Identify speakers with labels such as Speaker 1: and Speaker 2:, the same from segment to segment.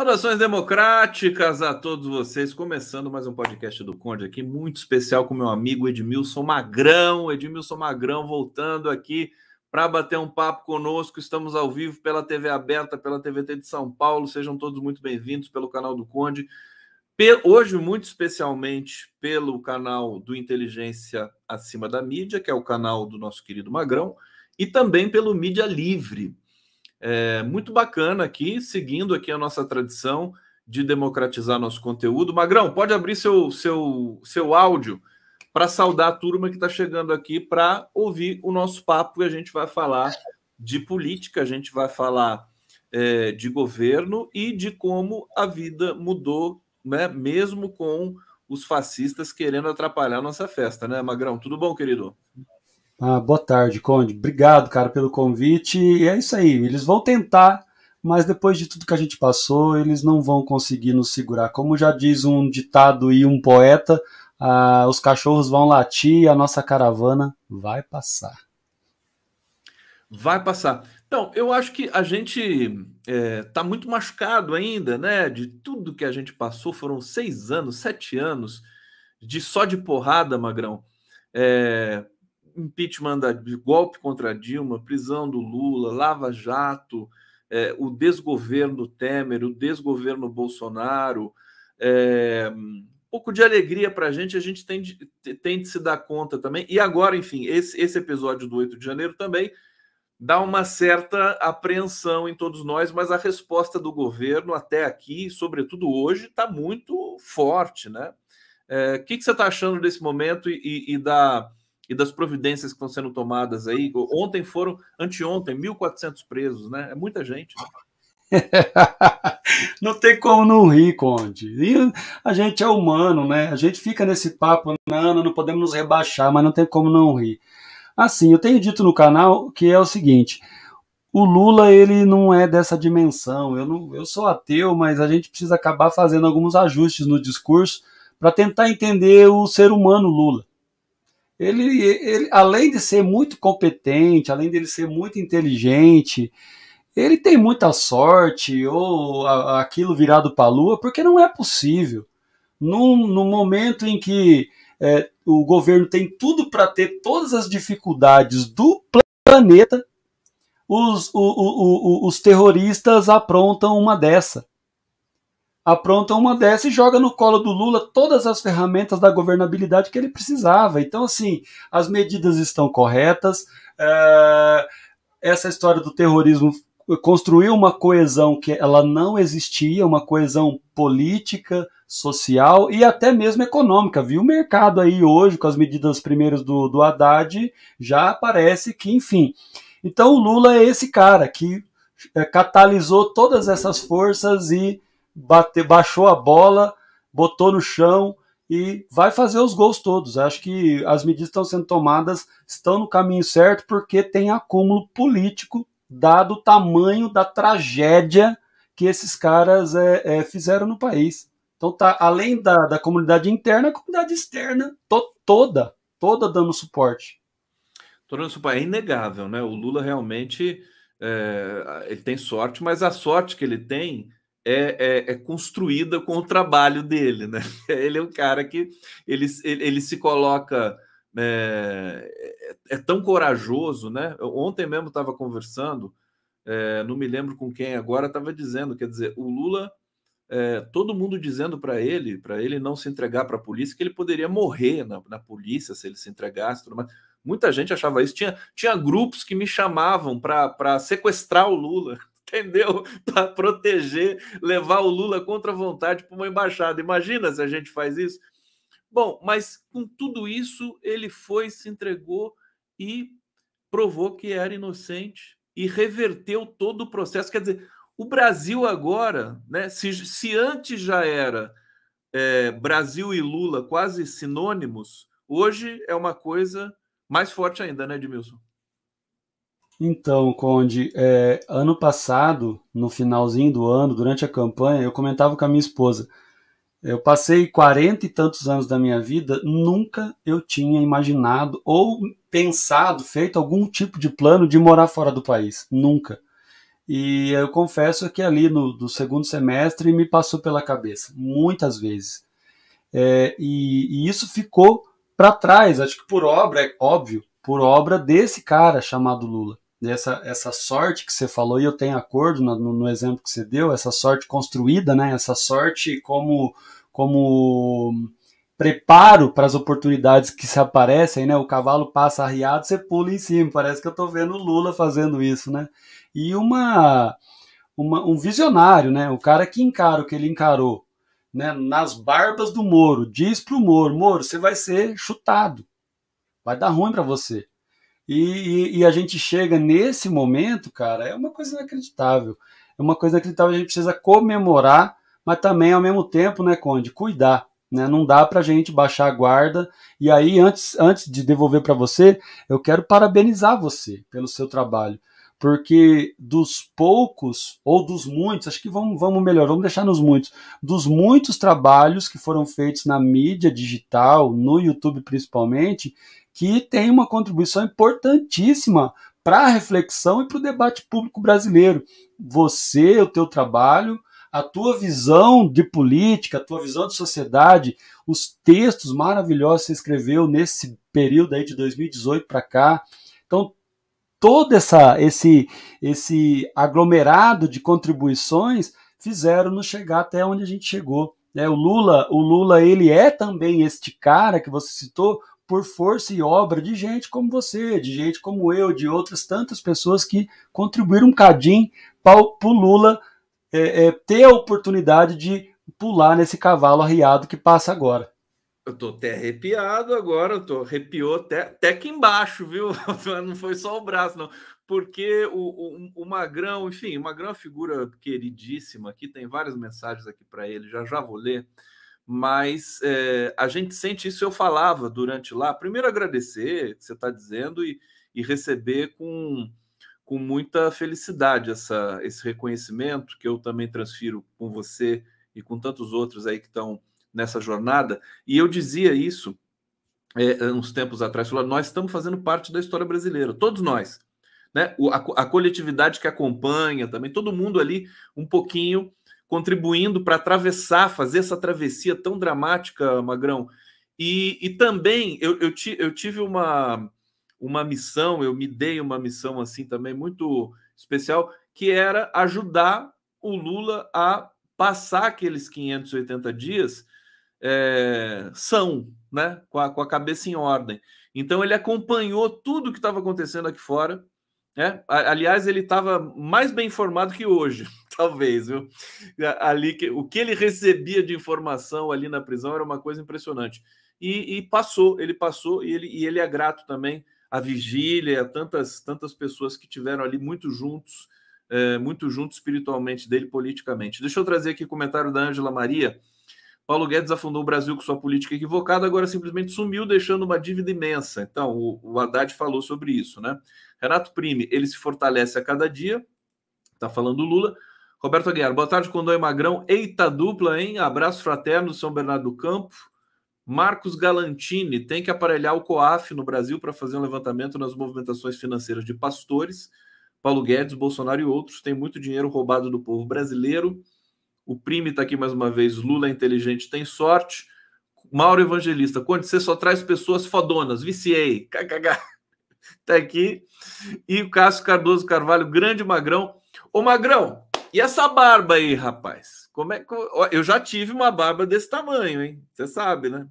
Speaker 1: Saudações democráticas a todos vocês, começando mais um podcast do Conde aqui, muito especial com meu amigo Edmilson Magrão. Edmilson Magrão voltando aqui para bater um papo conosco. Estamos ao vivo pela TV aberta, pela TVT de São Paulo. Sejam todos muito bem-vindos pelo canal do Conde. Hoje, muito especialmente, pelo canal do Inteligência Acima da Mídia, que é o canal do nosso querido Magrão, e também pelo Mídia Livre. Muito bacana aqui, seguindo aqui a nossa tradição de democratizar nosso conteúdo. Magrão, pode abrir seu áudio para saudar a turma que está chegando aqui para ouvir o nosso papo. E a gente vai falar de política, a gente vai falar de governo e de como a vida mudou, né, mesmo com os fascistas querendo atrapalhar a nossa festa, né, Magrão? Tudo bom, querido?
Speaker 2: Boa tarde, Conde. Obrigado, cara, pelo convite. E é isso aí, eles vão tentar, mas depois de tudo que a gente passou, eles não vão conseguir nos segurar. Como já diz um ditado e um poeta, os cachorros vão latir e a nossa caravana vai passar.
Speaker 1: Vai passar. Então, eu acho que a gente está muito machucado ainda, né? De tudo que a gente passou, foram 6 anos, 7 anos só de porrada, Magrão. Impeachment de golpe contra Dilma, prisão do Lula, Lava Jato, o desgoverno Temer, o desgoverno Bolsonaro. Um pouco de alegria para a gente tem de se dar conta também. E agora, enfim, esse episódio do 8 de janeiro também dá uma certa apreensão em todos nós, mas a resposta do governo até aqui, sobretudo hoje, está muito forte, né? O que você está achando desse momento e das providências que estão sendo tomadas aí? Anteontem, 1.400 presos, né? É muita gente, né?
Speaker 2: Não tem como não rir, Conde. E a gente é humano, né? A gente fica nesse papo, não podemos nos rebaixar, mas não tem como não rir. Assim, eu tenho dito no canal que é o seguinte: o Lula, ele não é dessa dimensão. Eu sou ateu, mas a gente precisa acabar fazendo alguns ajustes no discurso para tentar entender o ser humano Lula. Ele, além de ser muito competente, além de ele ser muito inteligente, ele tem muita sorte, ou aquilo virado para a lua, porque não é possível. No momento em que o governo tem tudo para ter todas as dificuldades do planeta, os terroristas aprontam uma dessa. E joga no colo do Lula todas as ferramentas da governabilidade que ele precisava. Então, assim, as medidas estão corretas. Essa história do terrorismo construiu uma coesão que ela não existia, uma coesão política, social e até mesmo econômica. Viu o mercado aí hoje, com as medidas primeiras do Haddad, já parece que, enfim. Então, o Lula é esse cara que catalisou todas essas forças e baixou a bola, botou no chão e vai fazer os gols todos. Acho que as medidas que estão sendo tomadas estão no caminho certo porque tem acúmulo político dado o tamanho da tragédia que esses caras fizeram no país. Então tá, além da comunidade interna, a comunidade externa toda dando suporte.
Speaker 1: É inegável, né? O Lula realmente ele tem sorte, mas a sorte que ele tem é construída com o trabalho dele, né? Ele é um cara que ele se coloca tão corajoso, né? Ontem mesmo estava conversando, não me lembro com quem agora, estava dizendo, quer dizer, o Lula, todo mundo dizendo para ele não se entregar para a polícia, que ele poderia morrer na polícia se ele se entregasse, tudo mais. Muita gente achava isso. Tinha grupos que me chamavam para sequestrar o Lula, entendeu? Para proteger, levar o Lula contra a vontade para uma embaixada. Imagina se a gente faz isso. Bom, mas com tudo isso, ele se entregou e provou que era inocente e reverteu todo o processo. Quer dizer, o Brasil agora, né? Se antes já era Brasil e Lula quase sinônimos, hoje é uma coisa mais forte ainda, né, Edmilson?
Speaker 2: Então, Conde, ano passado, no finalzinho do ano, durante a campanha, eu comentava com a minha esposa, eu passei 40 e tantos anos da minha vida, nunca eu tinha imaginado ou pensado, feito algum tipo de plano de morar fora do país. Nunca. E eu confesso que ali do segundo semestre me passou pela cabeça, muitas vezes. E isso ficou para trás, acho que por obra, é óbvio, por obra desse cara chamado Lula. Essa sorte que você falou, e eu tenho acordo no exemplo que você deu, essa sorte construída, né? Essa sorte como preparo para as oportunidades que se aparecem, né? O cavalo passa arriado, você pula em cima. Parece que eu estou vendo o Lula fazendo isso, né? E um visionário, né? O cara que encara o que ele encarou, né? Nas barbas do Moro, diz pro Moro, Moro, você vai ser chutado, vai dar ruim para você. E a gente chega nesse momento, cara, é uma coisa inacreditável. É uma coisa inacreditável, a gente precisa comemorar, mas também, ao mesmo tempo, né, Conde, cuidar. Né? Não dá pra gente baixar a guarda. E aí, antes de devolver para você, eu quero parabenizar você pelo seu trabalho. Porque dos poucos, ou dos muitos, acho que vamos melhor, vamos deixar nos muitos, dos muitos trabalhos que foram feitos na mídia digital, no YouTube principalmente, que tem uma contribuição importantíssima para a reflexão e para o debate público brasileiro. Você, o teu trabalho, a tua visão de política, a tua visão de sociedade, os textos maravilhosos que você escreveu nesse período aí de 2018 para cá. Então, todo esse aglomerado de contribuições fizeram nos chegar até onde a gente chegou. O Lula, ele é também este cara que você citou, por força e obra de gente como você, de gente como eu, de outras tantas pessoas que contribuíram um cadinho para o Lula ter a oportunidade de pular nesse cavalo arriado que passa agora.
Speaker 1: Eu tô até arrepiado agora, arrepiou até aqui embaixo, viu? Não foi só o braço, não. Porque o Magrão, enfim, o Magrão é uma figura queridíssima, aqui tem várias mensagens aqui para ele, já vou ler. Mas a gente sente isso. Eu falava durante lá, primeiro agradecer o que você está dizendo e receber com muita felicidade esse reconhecimento que eu também transfiro com você e com tantos outros aí que estão nessa jornada. E eu dizia isso uns tempos atrás, falando, nós estamos fazendo parte da história brasileira, todos nós, né? A coletividade que acompanha também, todo mundo ali um pouquinho contribuindo para fazer essa travessia tão dramática, Magrão. E também eu tive uma missão, eu me dei uma missão assim também muito especial, que era ajudar o Lula a passar aqueles 580 dias né, com a cabeça em ordem. Então ele acompanhou tudo o que estava acontecendo aqui fora. Aliás, ele estava mais bem informado que hoje, talvez, viu? Ali, o que ele recebia de informação ali na prisão era uma coisa impressionante. E ele passou, e ele é grato também à vigília, a tantas pessoas que tiveram ali muito juntos espiritualmente dele, politicamente. Deixa eu trazer aqui o comentário da Ângela Maria. Paulo Guedes afundou o Brasil com sua política equivocada, agora simplesmente sumiu, deixando uma dívida imensa. Então, o Haddad falou sobre isso, né? Renato Prime, ele se fortalece a cada dia. Tá falando o Lula. Roberto Aguiar, boa tarde, Condão e Magrão. Eita dupla, hein? Abraço fraterno, São Bernardo do Campo. Marcos Galantini, tem que aparelhar o COAF no Brasil para fazer um levantamento nas movimentações financeiras de pastores. Paulo Guedes, Bolsonaro e outros têm muito dinheiro roubado do povo brasileiro. O Prime está aqui mais uma vez. Lula é inteligente, tem sorte. Mauro Evangelista, quando você só traz pessoas fodonas, viciei. Tá aqui. E o Cássio Cardoso Carvalho, grande Magrão. Ô Magrão, e essa barba aí, rapaz? Como é que eu já tive uma barba desse tamanho, hein? Você sabe, né?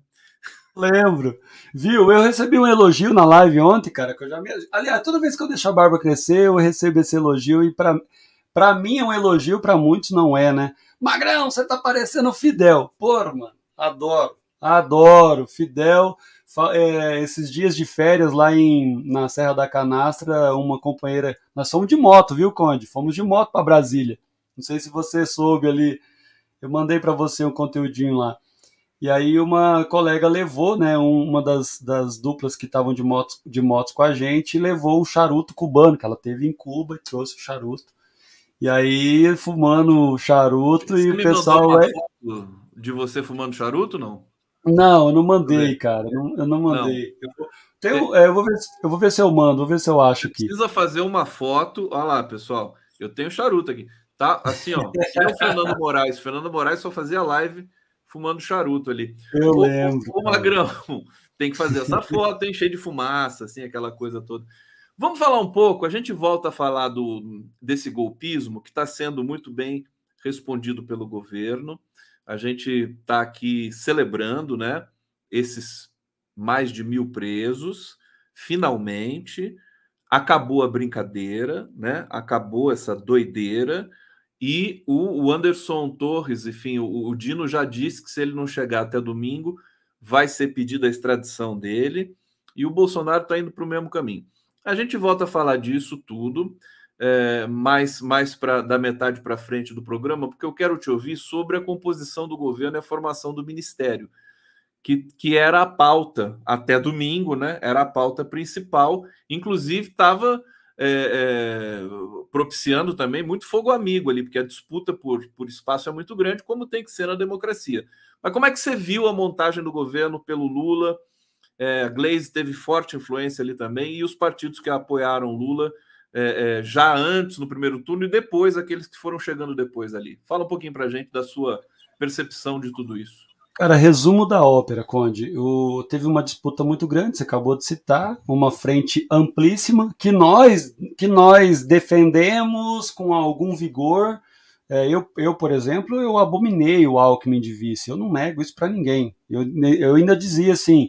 Speaker 2: Lembro. Viu? Eu recebi um elogio na live ontem, cara, que eu já me... Aliás, toda vez que eu deixo a barba crescer, eu recebo esse elogio e pra mim é um elogio, pra muitos não é, né? Magrão, você tá parecendo Fidel. Porra, mano, adoro. Fidel, esses dias de férias lá na Serra da Canastra, uma companheira... Nós fomos de moto, viu, Conde? Fomos de moto pra Brasília. Não sei se você soube ali. Eu mandei pra você um conteúdinho lá. E aí uma colega levou, né, uma das duplas que estavam de motos com a gente, levou o charuto cubano, que ela teve em Cuba, e trouxe o charuto. E aí, fumando charuto,
Speaker 1: você
Speaker 2: e o pessoal...
Speaker 1: foto de você fumando charuto, não?
Speaker 2: Não, eu não mandei, cara. Eu não mandei. Eu vou ver se eu mando, vou ver se eu acho aqui.
Speaker 1: Precisa fazer uma foto. Olha lá, pessoal. Eu tenho charuto aqui. Tá assim, ó. Que nem o Fernando Moraes. Fernando Moraes só fazia live fumando charuto ali.
Speaker 2: Eu lembro.
Speaker 1: Ô Magrão, tem que fazer essa foto, hein? Cheio de fumaça, assim, aquela coisa toda. Vamos falar um pouco, a gente volta a falar desse golpismo que está sendo muito bem respondido pelo governo. A gente está aqui celebrando, né, esses mais de 1.000 presos. Finalmente, acabou a brincadeira, né? Acabou essa doideira. E o Anderson Torres, enfim, o Dino já disse que se ele não chegar até domingo, vai ser pedida a extradição dele. E o Bolsonaro está indo para o mesmo caminho. A gente volta a falar disso tudo, mais da metade para frente do programa, porque eu quero te ouvir sobre a composição do governo e a formação do ministério, que era a pauta até domingo, né? Era a pauta principal, inclusive estava propiciando também muito fogo amigo ali, porque a disputa por espaço é muito grande, como tem que ser na democracia. Mas como é que você viu a montagem do governo pelo Lula? A Glaze teve forte influência ali também, e os partidos que apoiaram Lula já antes, no primeiro turno, e depois aqueles que foram chegando depois ali. Fala um pouquinho para a gente da sua percepção de tudo isso.
Speaker 2: Cara, resumo da ópera, Conde. Teve uma disputa muito grande, você acabou de citar, uma frente amplíssima, que nós defendemos com algum vigor. Eu, por exemplo, eu abominei o Alckmin de vice, eu não nego isso para ninguém. Eu ainda dizia assim,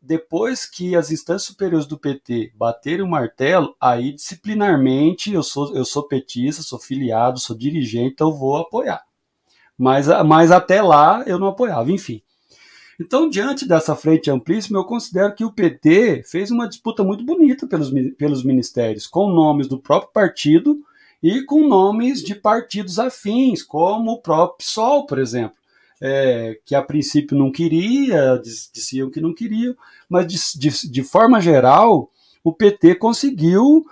Speaker 2: depois que as instâncias superiores do PT baterem o martelo, aí disciplinarmente eu sou petista, sou filiado, sou dirigente, então eu vou apoiar. Mas até lá eu não apoiava, enfim. Então, diante dessa frente amplíssima, eu considero que o PT fez uma disputa muito bonita pelos ministérios, com nomes do próprio partido e com nomes de partidos afins, como o próprio PSOL, por exemplo, que a princípio não queria, diziam que não queriam, mas de forma geral, o PT conseguiu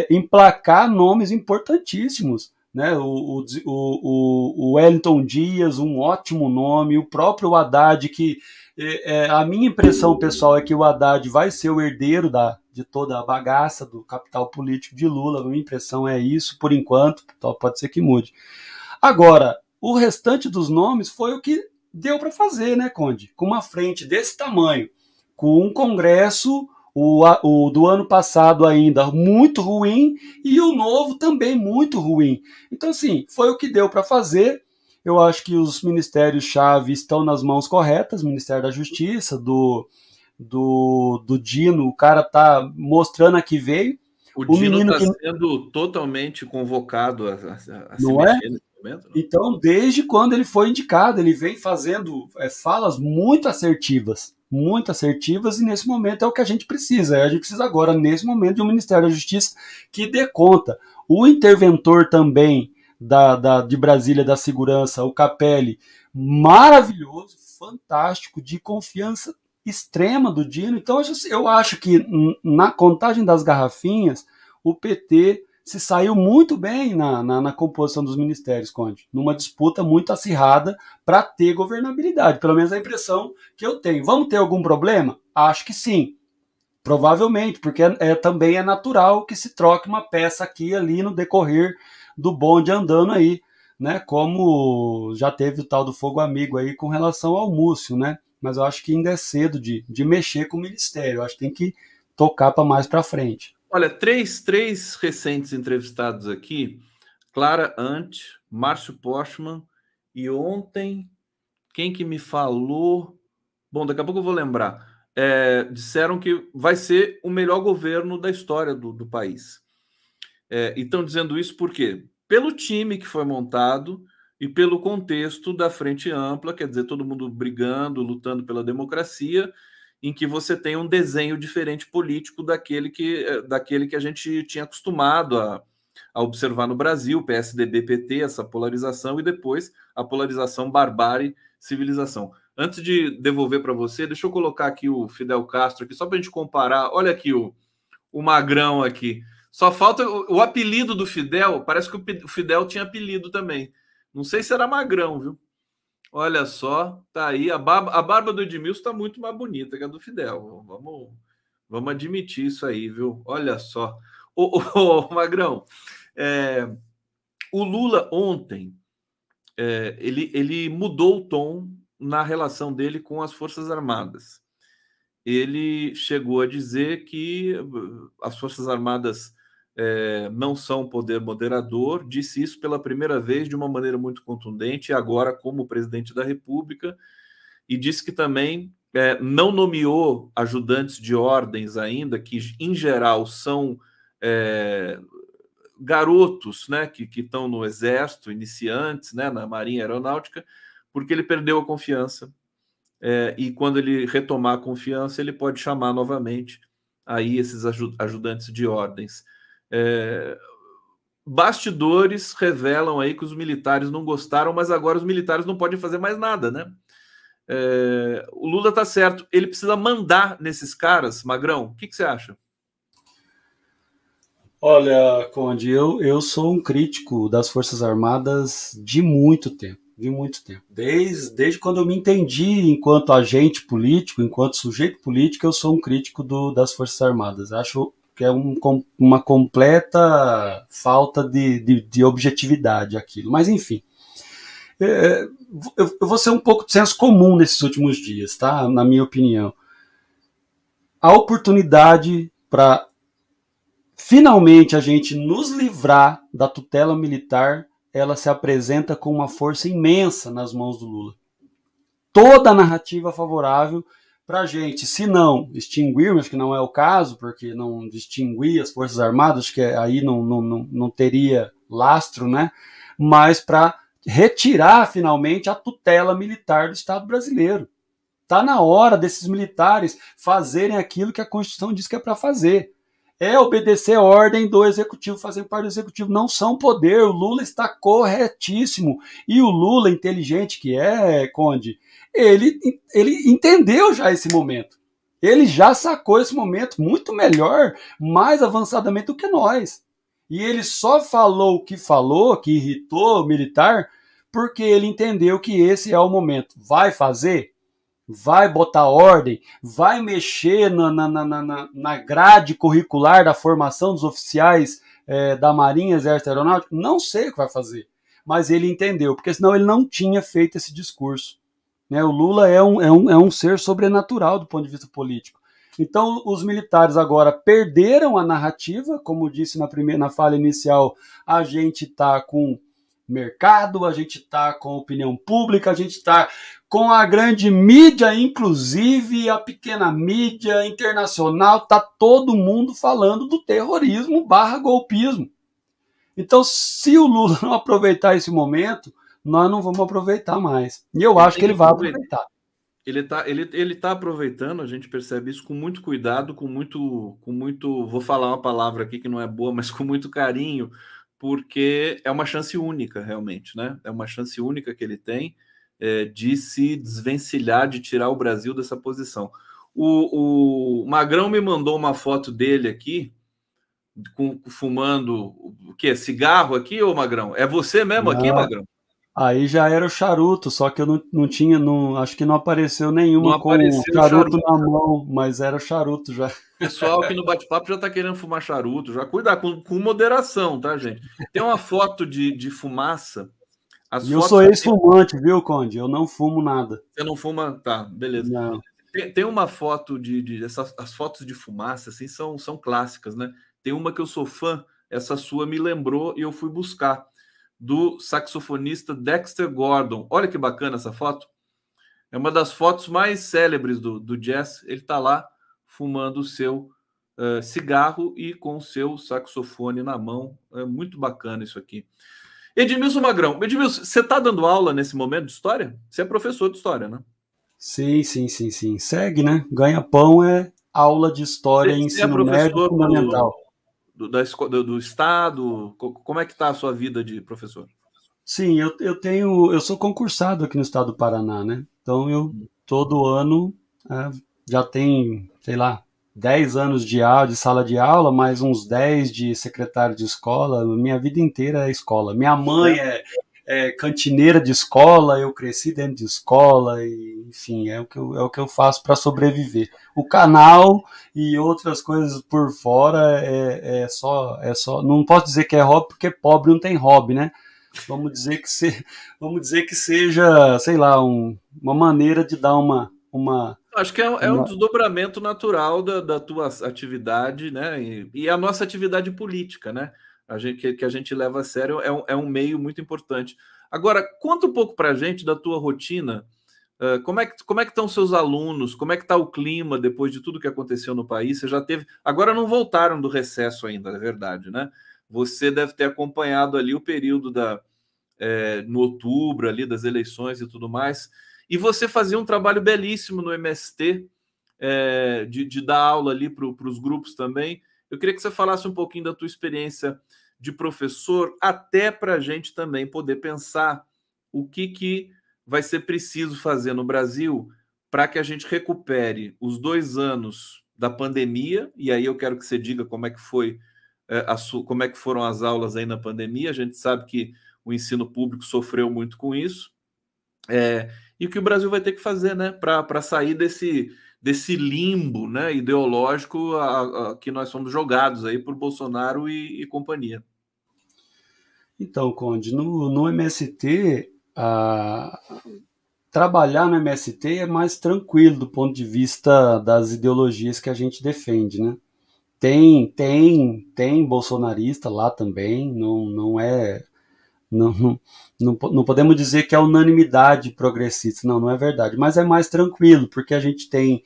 Speaker 2: emplacar nomes importantíssimos. Né, o Wellington Dias, um ótimo nome, o próprio Haddad, que a minha impressão pessoal é que o Haddad vai ser o herdeiro de toda a bagaça do capital político de Lula, a minha impressão é isso, por enquanto, pode ser que mude. Agora, o restante dos nomes foi o que deu para fazer, né, Conde? Com uma frente desse tamanho, com um Congresso... O do ano passado ainda muito ruim e o novo também muito ruim. Então, assim, foi o que deu para fazer. Eu acho que os ministérios-chave estão nas mãos corretas, Ministério da Justiça, do Dino, o cara tá mostrando a que veio.
Speaker 1: O Dino está sendo totalmente convocado a se mexer nesse momento. Não?
Speaker 2: Então, desde quando ele foi indicado, ele vem fazendo falas muito assertivas, e nesse momento é o que a gente precisa. A gente precisa agora, nesse momento, de um Ministério da Justiça que dê conta. O interventor também de Brasília da Segurança, o Capelli, maravilhoso, fantástico, de confiança extrema do Dino. Então, eu acho que na contagem das garrafinhas, o PT se saiu muito bem na composição dos ministérios, Conde, numa disputa muito acirrada para ter governabilidade, pelo menos a impressão que eu tenho. Vamos ter algum problema? Acho que sim, provavelmente, porque também é natural que se troque uma peça aqui e ali no decorrer do bonde andando aí, né? Como já teve o tal do fogo amigo aí com relação ao Múcio, né? Mas eu acho que ainda é cedo de mexer com o ministério, eu acho que tem que tocar para mais para frente.
Speaker 1: Olha, três recentes entrevistados aqui, Clara Ant, Márcio Postman, e ontem, quem que me falou? Bom, daqui a pouco eu vou lembrar. Disseram que vai ser o melhor governo da história do país. E estão dizendo isso por quê? Pelo time que foi montado e pelo contexto da frente ampla, quer dizer, todo mundo brigando, lutando pela democracia, em que você tem um desenho diferente político daquele que a gente tinha acostumado a observar no Brasil, PSDB, PT, essa polarização, e depois a polarização barbárie, civilização. Antes de devolver para você, deixa eu colocar aqui o Fidel Castro, aqui, só para a gente comparar. Olha aqui o Magrão aqui. Só falta o apelido do Fidel, parece que o Fidel tinha apelido também. Não sei se era Magrão, viu? Olha só, tá aí. A barba do Edmilson tá muito mais bonita que a do Fidel. Vamos admitir isso aí, viu? Olha só. Ô, Magrão, O Lula ontem, ele mudou o tom na relação dele com as Forças Armadas. Ele chegou a dizer que as Forças Armadas não são poder moderador, disse isso pela primeira vez de uma maneira muito contundente, agora como presidente da República, e disse que também não nomeou ajudantes de ordens ainda, que em geral são garotos, né, que estão no Exército, iniciantes, né, na Marinha Aeronáutica, porque ele perdeu a confiança. E quando ele retomar a confiança, ele pode chamar novamente aí esses ajudantes de ordens. Bastidores revelam aí que os militares não gostaram, mas agora os militares não podem fazer mais nada, né? O Lula tá certo, ele precisa mandar nesses caras. Magrão, o que você acha?
Speaker 2: Olha, Conde, eu sou um crítico das Forças Armadas de muito tempo. Desde quando eu me entendi enquanto agente político, enquanto sujeito político, eu sou um crítico das Forças Armadas. Acho que é uma completa falta de objetividade aquilo. Mas, enfim, eu vou ser um pouco de senso comum nesses últimos dias, tá? Na minha opinião. A oportunidade para finalmente a gente nos livrar da tutela militar, ela se apresenta com uma força imensa nas mãos do Lula. Toda a narrativa favorável para a gente, se não extinguirmos, que não é o caso, porque não distinguir as Forças Armadas, que aí não teria lastro, né? Mas para retirar finalmente a tutela militar do Estado brasileiro. Está na hora desses militares fazerem aquilo que a Constituição diz que é para fazer. É obedecer a ordem do executivo, fazer parte do executivo. Não são poder. O Lula está corretíssimo. E o Lula, inteligente que é, Conde, ele entendeu já esse momento. Ele já sacou esse momento muito melhor, mais avançadamente do que nós. E ele só falou, que irritou o militar, porque ele entendeu que esse é o momento. Vai fazer? Vai botar ordem, vai mexer na grade curricular da formação dos oficiais da Marinha, Exército Aeronáutico? Não sei o que vai fazer, mas ele entendeu, porque senão ele não tinha feito esse discurso. O Lula é um ser sobrenatural do ponto de vista político. Então, os militares agora perderam a narrativa, como disse na fala inicial, a gente está com mercado, a gente está com opinião pública, a gente está com a grande mídia, inclusive a pequena mídia internacional, está todo mundo falando do terrorismo / golpismo. Então, se o Lula não aproveitar esse momento, nós não vamos aproveitar mais. E eu acho que ele vai aproveitar.
Speaker 1: Ele tá aproveitando, a gente percebe isso com muito cuidado, com muito, vou falar uma palavra aqui que não é boa, mas com muito carinho, porque é uma chance única, realmente, né? É uma chance única que ele tem de se desvencilhar, de tirar o Brasil dessa posição. O Magrão me mandou uma foto dele aqui, fumando o quê? Cigarro aqui, ô Magrão? É você mesmo aqui, Magrão?
Speaker 2: Aí já era o charuto, só que eu não tinha, acho que não apareceu nenhuma com charuto na mão, mas era o charuto já.
Speaker 1: O pessoal aqui no bate-papo já tá querendo fumar charuto, já cuidar, com moderação, tá, gente? Tem uma foto de fumaça.
Speaker 2: E eu sou ex-fumante, viu, Conde? Eu não fumo nada.
Speaker 1: Você não fuma? Tá, beleza.
Speaker 2: Não.
Speaker 1: Tem uma foto as fotos de fumaça, assim, são clássicas, né? Tem uma que eu sou fã, essa sua me lembrou e eu fui buscar, do saxofonista Dexter Gordon. Olha que bacana essa foto. É uma das fotos mais célebres do jazz. Ele está lá fumando o seu cigarro e com o seu saxofone na mão. É muito bacana isso aqui. Edmilson Magrão. Edmilson, você está dando aula nesse momento de história? Você é professor de história, né?
Speaker 2: Sim. Segue, né? Ganha-pão é aula de história e ensino médio fundamental.
Speaker 1: Do Estado? Como é que está a sua vida de professor?
Speaker 2: Sim, eu sou concursado aqui no estado do Paraná, né? Então eu todo ano já tem, sei lá, 10 anos de sala de aula, mais uns 10 de secretário de escola. Minha vida inteira é escola. Minha mãe é cantineira de escola, eu cresci dentro de escola, e, enfim, é o que eu faço para sobreviver. O canal e outras coisas por fora é só, não posso dizer que é hobby, porque pobre não tem hobby, né? Vamos dizer que seja, sei lá, uma maneira de dar uma
Speaker 1: Acho que é um desdobramento natural da tua atividade, né? E a nossa atividade política, né? Que a gente leva a sério é um meio muito importante. Agora, conta um pouco para a gente da tua rotina. Como é que estão seus alunos? Como é que está o clima depois de tudo que aconteceu no país? Você já teve. Agora não voltaram do recesso ainda, é verdade, né? Você deve ter acompanhado ali o período no outubro ali das eleições e tudo mais. E você fazia um trabalho belíssimo no MST, de dar aula ali para os grupos também. Eu queria que você falasse um pouquinho da tua experiência de professor, até para a gente também poder pensar o que vai ser preciso fazer no Brasil para que a gente recupere os 2 anos da pandemia. E aí eu quero que você diga como é que foi, como é que foram as aulas aí na pandemia. A gente sabe que o ensino público sofreu muito com isso. E o que o Brasil vai ter que fazer, né, para sair desse limbo, né, ideológico que nós fomos jogados aí por Bolsonaro e companhia.
Speaker 2: Então, Conde, no MST, trabalhar no MST é mais tranquilo do ponto de vista das ideologias que a gente defende, né? Tem bolsonarista lá também, não é. Não podemos dizer que é unanimidade progressista, não é verdade, mas é mais tranquilo, porque a gente tem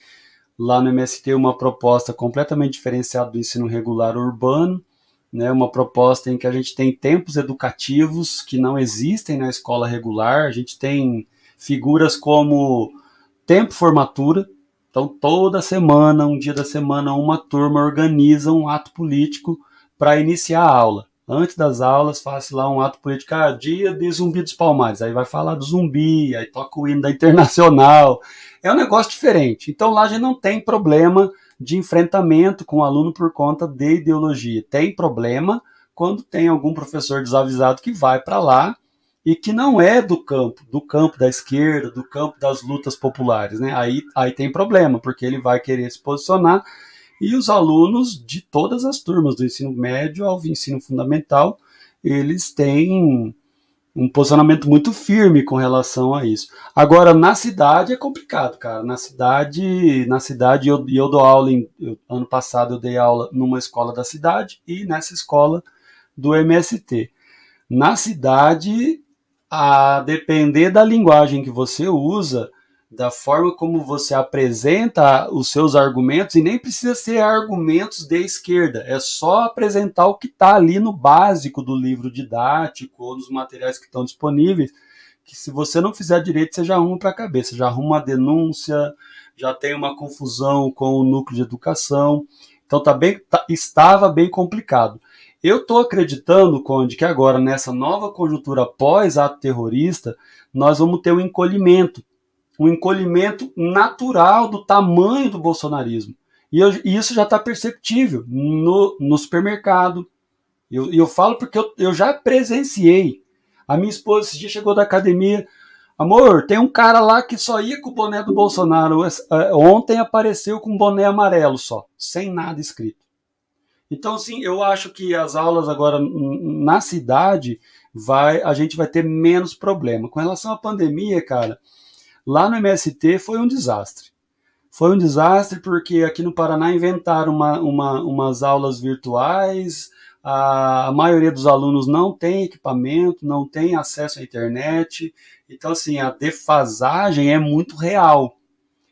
Speaker 2: lá no MST uma proposta completamente diferenciada do ensino regular urbano, né, uma proposta em que a gente tem tempos educativos que não existem na escola regular, a gente tem figuras como tempo formatura, então toda semana, um dia da semana, uma turma organiza um ato político para iniciar a aula. Antes das aulas, faz lá um ato político, dia de Zumbi dos Palmares, aí vai falar do zumbi, aí toca o hino da Internacional, é um negócio diferente. Então lá a gente não tem problema de enfrentamento com o aluno por conta de ideologia. Tem problema quando tem algum professor desavisado que vai para lá e que não é do campo da esquerda, do campo das lutas populares, né? Aí tem problema, porque ele vai querer se posicionar. E os alunos de todas as turmas, do ensino médio ao ensino fundamental, eles têm um posicionamento muito firme com relação a isso. Agora, na cidade é complicado, cara. Na cidade eu dou aula, ano passado eu dei aula numa escola da cidade e nessa escola do MST. Na cidade, a depender da linguagem que você usa, da forma como você apresenta os seus argumentos, e nem precisa ser argumentos de esquerda, é só apresentar o que está ali no básico do livro didático ou dos materiais que estão disponíveis, que se você não fizer direito, você já arruma para a cabeça, já arruma uma denúncia, já tem uma confusão com o núcleo de educação, então estava bem complicado. Eu estou acreditando, Conde, que agora, nessa nova conjuntura pós-ato terrorista, nós vamos ter um encolhimento natural do tamanho do bolsonarismo. E isso já está perceptível no supermercado. Eu falo porque eu já presenciei. A minha esposa esse dia chegou da academia. Amor, tem um cara lá que só ia com o boné do Bolsonaro. Ontem apareceu com um boné amarelo só, sem nada escrito. Então, assim, eu acho que as aulas agora na cidade, a gente vai ter menos problema. Com relação à pandemia, cara, lá no MST foi um desastre. Foi um desastre porque aqui no Paraná inventaram umas aulas virtuais, a maioria dos alunos não tem equipamento, não tem acesso à internet, então assim, a defasagem é muito real.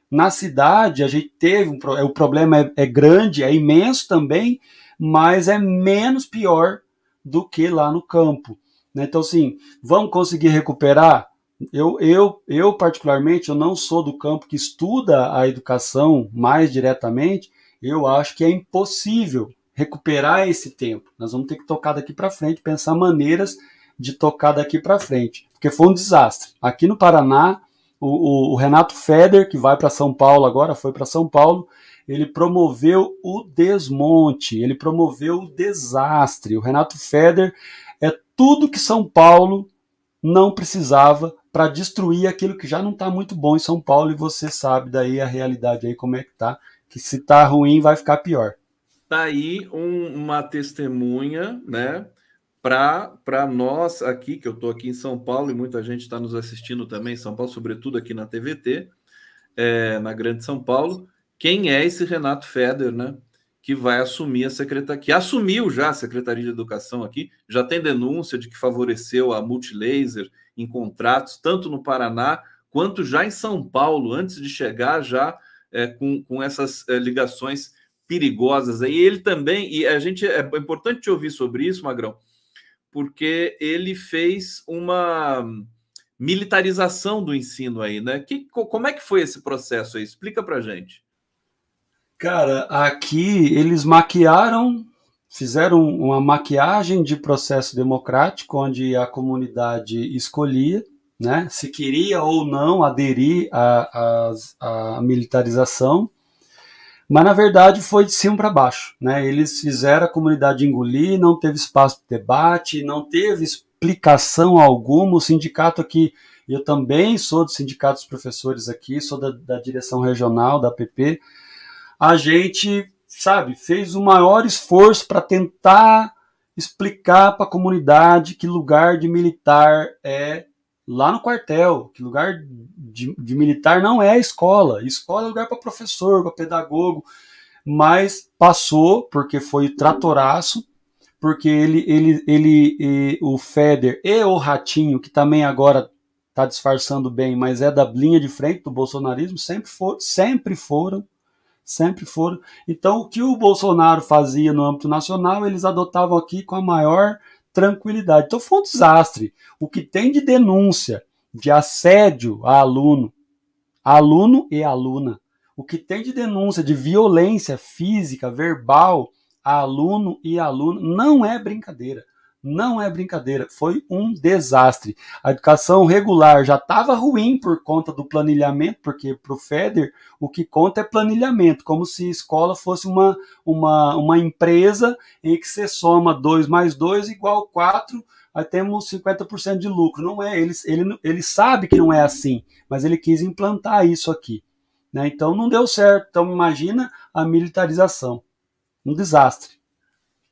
Speaker 2: Na cidade a gente teve, o problema é grande, é imenso também, mas é menos pior do que lá no campo. Então assim, vamos conseguir recuperar? Eu particularmente, eu não sou do campo que estuda a educação mais diretamente, eu acho que é impossível recuperar esse tempo. Nós vamos ter que tocar daqui para frente, pensar maneiras de tocar daqui para frente, porque foi um desastre. Aqui no Paraná, o Renato Feder, que vai para São Paulo agora, foi para São Paulo, ele promoveu o desmonte, ele promoveu o desastre. O Renato Feder é tudo que São Paulo não precisava para destruir aquilo que já não está muito bom em São Paulo, e você sabe daí a realidade aí como é que tá, que se tá ruim vai ficar pior.
Speaker 1: Tá aí uma testemunha, né, para nós aqui, que eu estou aqui em São Paulo e muita gente está nos assistindo também em São Paulo, sobretudo aqui na TVT, na Grande São Paulo, quem é esse Renato Feder, né, que vai assumir a secretaria, que assumiu já a Secretaria de Educação aqui, já tem denúncia de que favoreceu a Multilaser em contratos, tanto no Paraná quanto já em São Paulo, antes de chegar já com essas ligações perigosas. Aí ele também, e a gente é importante te ouvir sobre isso, Magrão, porque ele fez uma militarização do ensino aí, né? Como é que foi esse processo aí? Explica pra gente.
Speaker 2: Cara, aqui eles maquiaram, fizeram uma maquiagem de processo democrático, onde a comunidade escolhia, né, se queria ou não aderir à militarização, mas na verdade foi de cima para baixo, né? Eles fizeram a comunidade engolir, não teve espaço de debate, não teve explicação alguma. O sindicato aqui, eu também sou do sindicato dos professores aqui, sou da direção regional da APP. A gente, sabe, fez o maior esforço para tentar explicar para a comunidade que lugar de militar é lá no quartel, que lugar de militar não é a escola. Escola é lugar para professor, para pedagogo, mas passou porque foi tratoraço, porque o Feder e o Ratinho, que também agora está disfarçando bem, mas é da linha de frente do bolsonarismo, sempre foram. Então, o que o Bolsonaro fazia no âmbito nacional, eles adotavam aqui com a maior tranquilidade. Então, foi um desastre. O que tem de denúncia de assédio a aluno e aluna, o que tem de denúncia de violência física, verbal, a aluno e aluna, não é brincadeira. Não é brincadeira, foi um desastre. A educação regular já estava ruim por conta do planilhamento, porque para o Feder o que conta é planilhamento, como se a escola fosse uma empresa em que você soma 2 mais 2 igual 4, aí temos 50% de lucro. Não é, ele sabe que não é assim, mas ele quis implantar isso aqui, né? Então não deu certo. Então imagina a militarização, um desastre.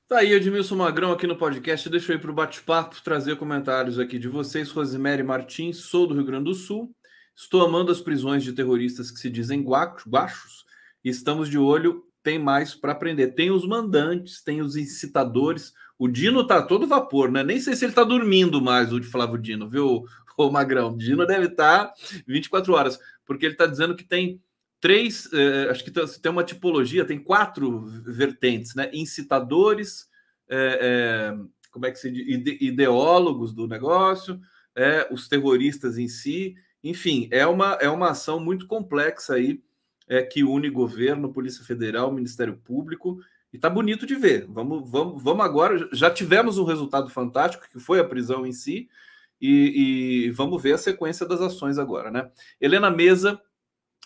Speaker 1: Tá aí, Edmilson Magrão aqui no podcast. Deixa eu ir para o bate-papo, trazer comentários aqui de vocês. Rosemary Martins, sou do Rio Grande do Sul. Estou amando as prisões de terroristas que se dizem guachos. Estamos de olho, tem mais para aprender. Tem os mandantes, tem os incitadores. O Dino tá todo vapor, né? Nem sei se ele tá dormindo mais, o Flávio Dino, viu, o Magrão? O Dino deve estar 24 horas, porque ele está dizendo que tem três, acho que tem uma tipologia, tem 4 vertentes, né? Incitadores, como é que se diz? Ideólogos do negócio, os terroristas em si, enfim, é uma ação muito complexa aí, que une governo, Polícia Federal, Ministério Público, e tá bonito de ver. Vamos agora, já tivemos um resultado fantástico, que foi a prisão em si, e vamos ver a sequência das ações agora, né? Helena Mesa,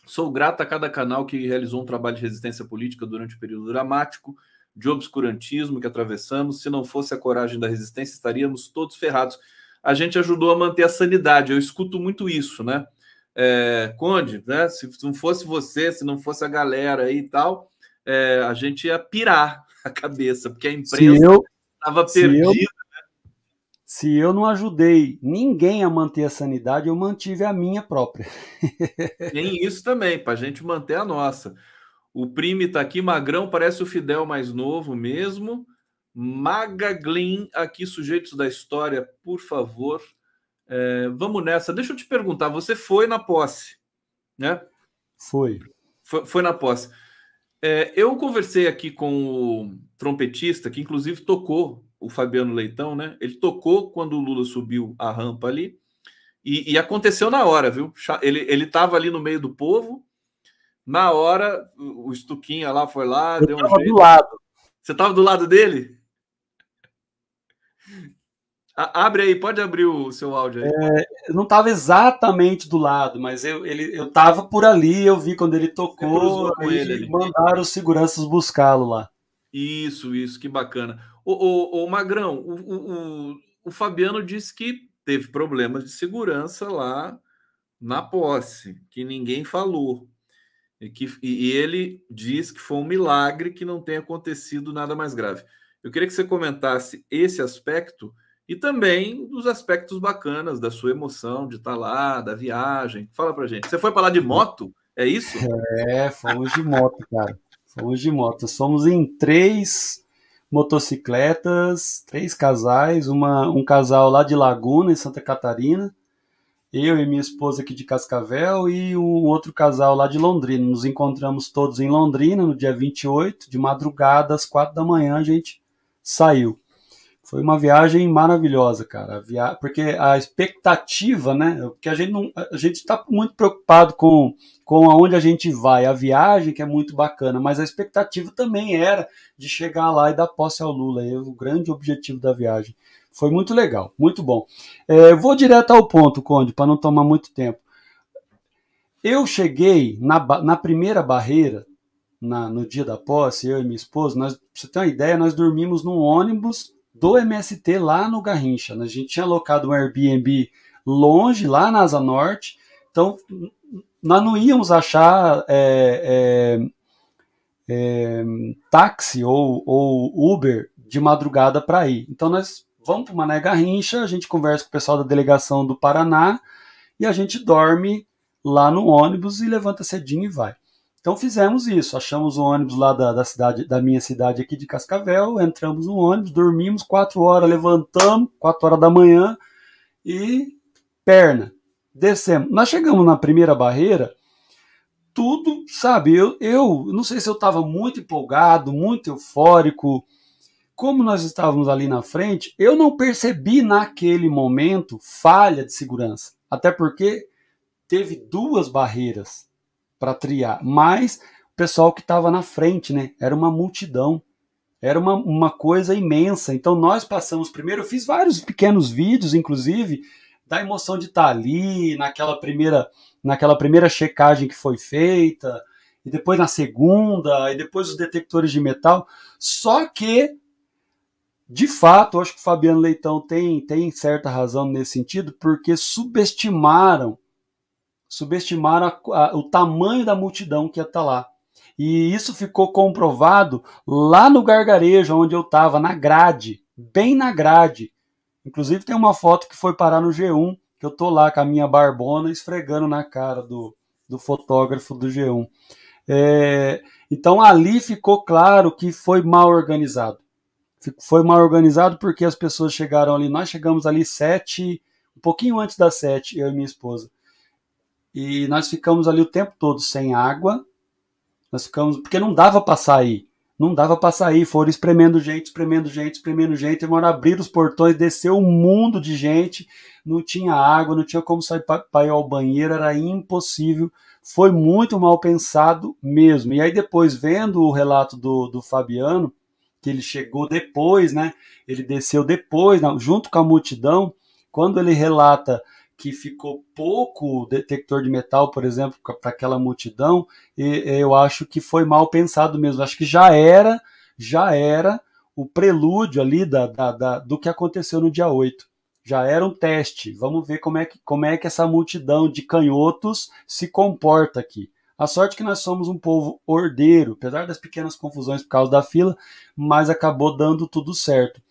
Speaker 1: sou grata a cada canal que realizou um trabalho de resistência política durante o período dramático de obscurantismo que atravessamos. Se não fosse a coragem da resistência, estaríamos todos ferrados. A gente ajudou a manter a sanidade. Eu escuto muito isso, né? Conde, né? Se não fosse você, se não fosse a galera aí e tal, a gente ia pirar a cabeça, porque a imprensa estava perdida.
Speaker 2: Se eu não ajudei ninguém a manter a sanidade, eu mantive a minha própria.
Speaker 1: Tem isso também, para a gente manter a nossa. O Prime está aqui, Magrão, parece o Fidel mais novo mesmo. Magaglin, aqui, sujeitos da história, por favor. Vamos nessa. Deixa eu te perguntar, você foi na posse, né? Foi na posse. Eu conversei aqui com o trompetista, que inclusive tocou, o Fabiano Leitão, né? Ele tocou quando o Lula subiu a rampa ali, e aconteceu na hora, viu? Ele estava ali no meio do povo, na hora, o Stuquinha lá foi lá, deu um jeito.
Speaker 2: Do lado.
Speaker 1: Você estava do lado dele? Abre aí, pode abrir o seu áudio aí.
Speaker 2: Eu não estava exatamente do lado, mas eu estava por ali, eu vi quando ele tocou, aí mandaram os seguranças buscá-lo lá.
Speaker 1: Isso, que bacana. O Magrão, o Fabiano disse que teve problemas de segurança lá na posse, que ninguém falou. E ele diz que foi um milagre que não tenha acontecido nada mais grave. Eu queria que você comentasse esse aspecto e também dos aspectos bacanas da sua emoção de estar lá, da viagem. Fala pra gente. Você foi para lá de moto? É isso?
Speaker 2: Fomos de moto, cara. Fomos de moto. Fomos em 3 motocicletas, 3 casais, um casal lá de Laguna, em Santa Catarina, eu e minha esposa aqui de Cascavel e um outro casal lá de Londrina. Nos encontramos todos em Londrina no dia 28, de madrugada, às 4 da manhã, a gente saiu. Foi uma viagem maravilhosa, cara. Porque a expectativa, né? Porque a gente está muito preocupado com aonde a gente vai, a viagem, que é muito bacana, mas a expectativa também era de chegar lá e dar posse ao Lula. O grande objetivo da viagem. Foi muito legal, muito bom. Vou direto ao ponto, Conde, para não tomar muito tempo. Eu cheguei na primeira barreira, no dia da posse, eu e minha esposa, pra você ter uma ideia, nós dormimos num ônibus do MST lá no Garrincha. A gente tinha alocado um Airbnb longe, lá na Asa Norte, então nós não íamos achar táxi ou Uber de madrugada para ir. Então nós vamos para o Mané Garrincha, a gente conversa com o pessoal da delegação do Paraná e a gente dorme lá no ônibus e levanta cedinho e vai. Então fizemos isso, achamos o ônibus lá da minha cidade aqui de Cascavel, entramos no ônibus, dormimos 4 horas, levantamos 4 horas da manhã e descemos. Nós chegamos na primeira barreira, tudo, sabe, eu não sei se eu estava muito empolgado, muito eufórico. Como nós estávamos ali na frente, eu não percebi naquele momento falha de segurança, até porque teve 2 barreiras para triar, mas o pessoal que estava na frente, né? Era uma multidão, era uma coisa imensa. Então nós passamos primeiro, eu fiz vários pequenos vídeos, inclusive, da emoção de estar ali, naquela primeira checagem que foi feita, e depois na segunda, e depois os detectores de metal. Só que, de fato, eu acho que o Fabiano Leitão tem certa razão nesse sentido, porque subestimaram o tamanho da multidão que ia estar lá. E isso ficou comprovado lá no Gargarejo, onde eu estava, na grade, bem na grade. Inclusive tem uma foto que foi parar no G1, que eu tô lá com a minha barbona esfregando na cara do fotógrafo do G1. Então ali ficou claro que foi mal organizado. Foi mal organizado porque as pessoas chegaram ali, nós chegamos ali 7, um pouquinho antes das 7, eu e minha esposa. E nós ficamos ali o tempo todo sem água. Nós ficamos, porque não dava para sair. Não dava para sair. Foram espremendo gente. E uma hora abriram os portões, desceu um mundo de gente. Não tinha água, não tinha como sair para ir ao banheiro. Era impossível. Foi muito mal pensado mesmo. E aí depois, vendo o relato do Fabiano, que ele chegou depois, né? Ele desceu depois, junto com a multidão. Quando ele relata que ficou pouco detector de metal, por exemplo, para aquela multidão, eu acho que foi mal pensado mesmo. Acho que já era o prelúdio ali do que aconteceu no dia 8. Já era um teste. Vamos ver como é que essa multidão de canhotos se comporta aqui. A sorte que nós somos um povo ordeiro, apesar das pequenas confusões por causa da fila, mas acabou dando tudo certo.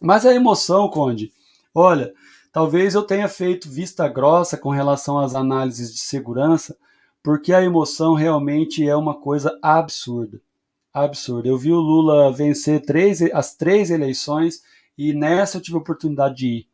Speaker 2: Mas a emoção, Conde, olha, talvez eu tenha feito vista grossa com relação às análises de segurança, porque a emoção realmente é uma coisa absurda. Absurda. Eu vi o Lula vencer as 3 eleições e nessa eu tive a oportunidade de ir.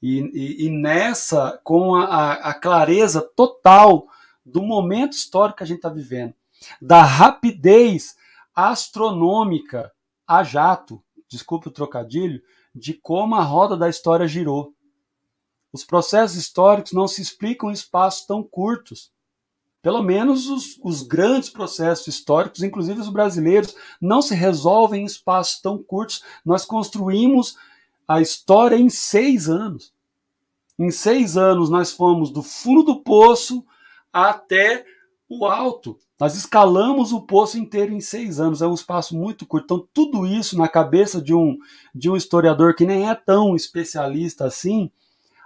Speaker 2: E nessa, com a clareza total do momento histórico que a gente está vivendo, da rapidez astronômica a jato, desculpe o trocadilho, de como a roda da história girou. Os processos históricos não se explicam em espaços tão curtos. Pelo menos os grandes processos históricos, inclusive os brasileiros, não se resolvem em espaços tão curtos. Nós construímos a história em 6 anos. Em 6 anos nós fomos do fundo do poço até o alto. Nós escalamos o poço inteiro em 6 anos. É um espaço muito curto. Então tudo isso na cabeça de um historiador que nem é tão especialista assim,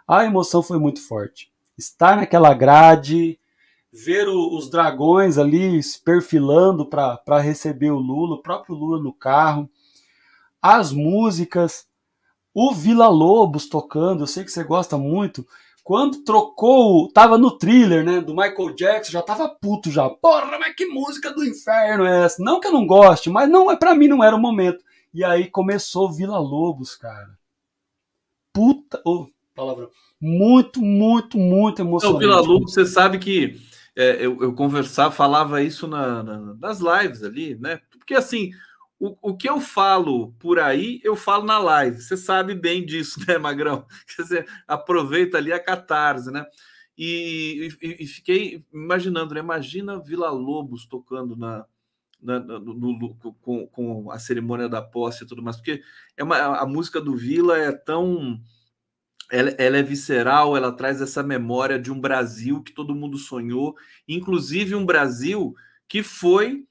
Speaker 2: A emoção foi muito forte. Estar naquela grade, ver os dragões ali se perfilando para receber o Lula, o próprio Lula no carro, as músicas, o Villa-Lobos tocando, eu sei que você gosta muito. Quando trocou, tava no Thriller, né, do Michael Jackson, já tava puto já. Porra, mas que música do inferno é essa? Não que eu não goste, mas não, para mim não era o momento. E aí começou o Villa-Lobos, cara. Puta, palavra, muito, muito, muito emocionante.
Speaker 1: O Villa-Lobos, você sabe que eu falava isso nas lives ali, né? Porque assim, o que eu falo por aí, eu falo na live. Você sabe bem disso, né, Magrão? Você aproveita ali a catarse, né? E fiquei imaginando, né? Imagina Villa-Lobos tocando com a cerimônia da posse e tudo mais, porque a música do Villa é tão... Ela é visceral, ela traz essa memória de um Brasil que todo mundo sonhou, inclusive um Brasil que foi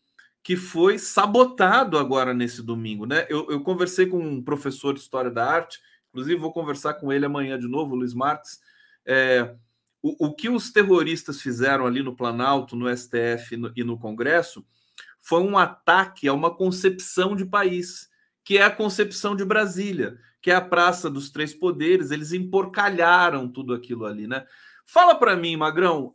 Speaker 1: sabotado agora nesse domingo, né? Eu conversei com um professor de História da Arte, inclusive vou conversar com ele amanhã de novo, o Luiz Marques. O que os terroristas fizeram ali no Planalto, no STF e no Congresso foi um ataque a uma concepção de país, que é a concepção de Brasília, que é a Praça dos Três Poderes. Eles emporcalharam tudo aquilo ali, né? Fala para mim, Magrão,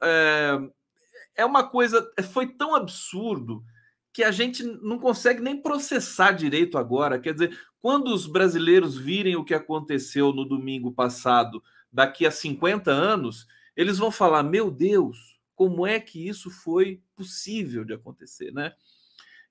Speaker 1: é uma coisa, foi tão absurdo que a gente não consegue nem processar direito agora. Quer dizer, quando os brasileiros virem o que aconteceu no domingo passado, daqui a 50 anos, eles vão falar, meu Deus, como é que isso foi possível de acontecer, né?